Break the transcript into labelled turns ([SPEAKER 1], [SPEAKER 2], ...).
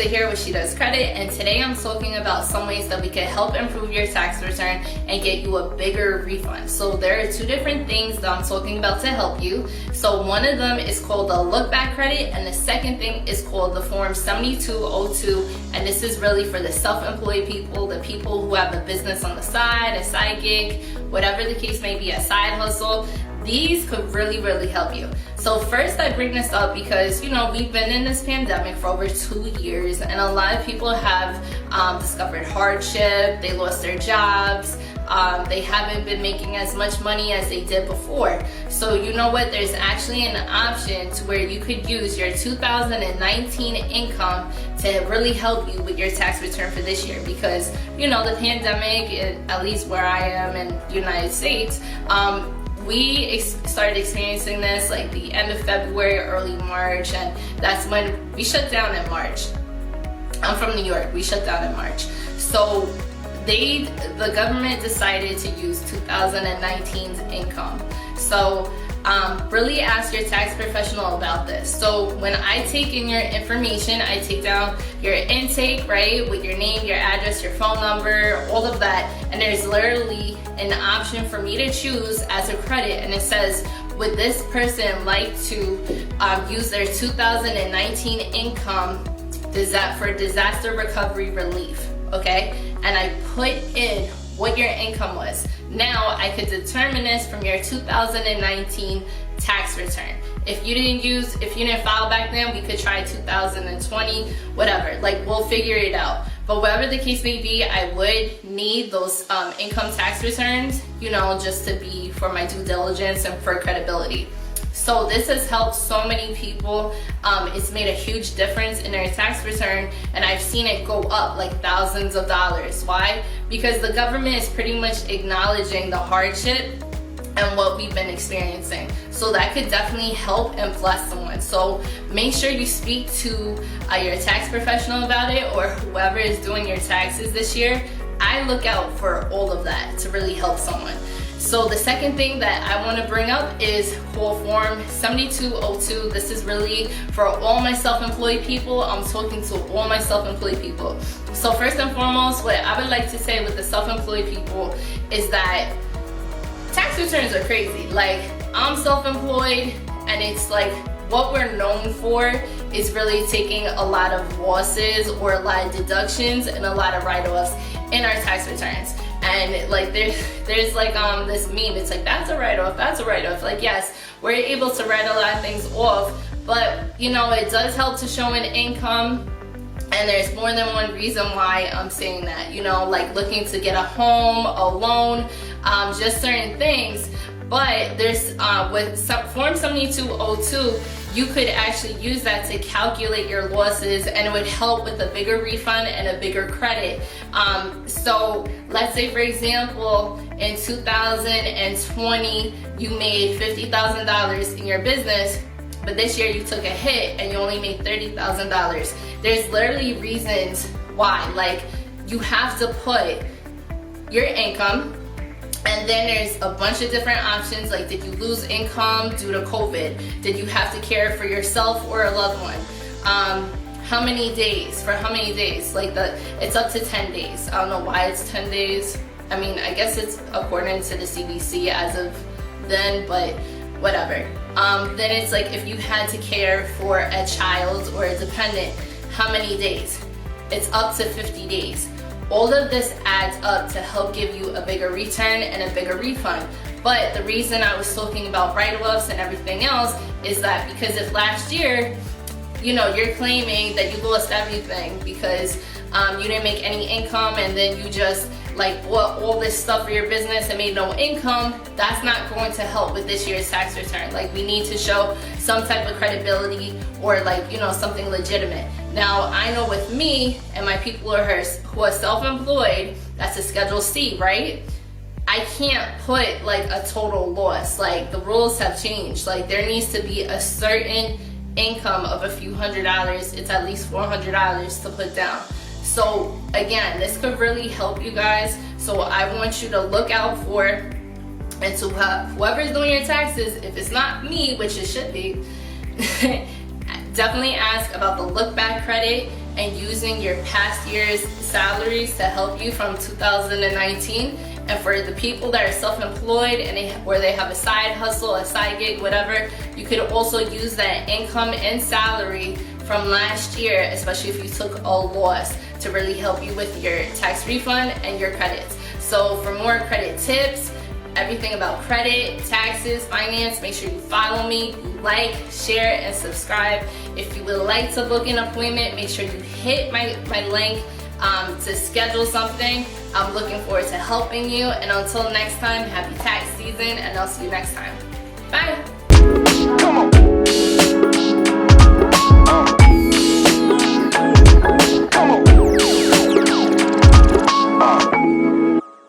[SPEAKER 1] Here with She Does Credit, and today I'm talking about some ways that we can help improve your tax return and get you a bigger refund. So there are two different things that I'm talking about to help you. So one of them is called the look back credit, and the second thing is called the form 7202, and this is really for the self-employed people, the people who have a business on the side, a side gig, whatever the case may be, a side hustle. These could really help you. So first, I bring this up because, you know, we've been in this pandemic for over 2 years, and a lot of people have discovered hardship, they lost their jobs, they haven't been making as much money as they did before. So you know what, there's actually an option to where you could use your 2019 income to really help you with your tax return for this year, because, you know, the pandemic, at least where I am in the United States, we started experiencing this like the end of February, early March, and that's when we shut down in March. I'm from New York, we shut down in March. So the government decided to use 2019's income. So really ask your tax professional about this. So when I take in your information, I take down your intake, right, with your name, your address, your phone number, all of that, and there's literally an option for me to choose as a credit, and it says, would this person like to use their 2019 income for disaster recovery relief, okay? And I put in what your income was. Now I could determine this from your 2019 tax return. If you didn't file back then, we could try 2020, whatever, like we'll figure it out. But whatever the case may be, I would need those income tax returns, you know, just to be for my due diligence and for credibility. So this has helped so many people. It's made a huge difference in their tax return, and I've seen it go up like thousands of dollars. Why? Because the government is pretty much acknowledging the hardship and what we've been experiencing. So that could definitely help and bless someone. So make sure you speak to your tax professional about it, or whoever is doing your taxes this year. I look out for all of that to really help someone. So the second thing that I want to bring up is called form 7202. This is really for all my self-employed people. I'm talking to all my self-employed people. So first and foremost, what I would like to say with the self-employed people is that tax returns are crazy. Like, I'm self-employed, and it's like what we're known for is really taking a lot of losses or a lot of deductions and a lot of write-offs in our tax returns. And like there's like this meme, it's like, that's a write-off, that's a write-off. Like, yes, we're able to write a lot of things off, but you know, it does help to show an income. And there's more than one reason why I'm saying that, you know, like looking to get a home, a loan, just certain things. But there's with form 7202, you could actually use that to calculate your losses, and it would help with a bigger refund and a bigger credit. So let's say, for example, in 2020, you made $50,000 in your business, but this year you took a hit and you only made $30,000. There's literally reasons why. Like, you have to put your income, and then there's a bunch of different options, like, did you lose income due to COVID? Did you have to care for yourself or a loved one? How many days? For how many days? Like, it's up to 10 days. I don't know why it's 10 days. I mean, I guess it's according to the CDC as of then, but whatever. Then it's like, if you had to care for a child or a dependent, how many days? It's up to 50 days. All of this adds up to help give you a bigger return and a bigger refund. But the reason I was talking about write-offs and everything else is that because if last year, you know, you're claiming that you lost everything because you didn't make any income, and then you just like bought all this stuff for your business and made no income, that's not going to help with this year's tax return. Like, we need to show some type of credibility, or like, you know, something legitimate. Now, I know with me and my people who are self-employed, that's a Schedule C, right? I can't put like a total loss. Like, the rules have changed. Like, there needs to be a certain income of a few $100s, it's at least $400 to put down. So again, this could really help you guys. So I want you to look out for, and to whoever's doing your taxes, if it's not me, which it should be, definitely ask about the look back credit and using your past year's salaries to help you from 2019. And for the people that are self-employed and where they have a side hustle, a side gig, whatever, you could also use that income and salary from last year, especially if you took a loss, to really help you with your tax refund and your credits. So for more credit tips, everything about credit, taxes, finance, make sure you follow me, like, share, and subscribe. If you would like to book an appointment, make sure you hit my link to schedule something. I'm looking forward to helping you. And until next time, happy tax season, and I'll see you next time. Bye. Come on.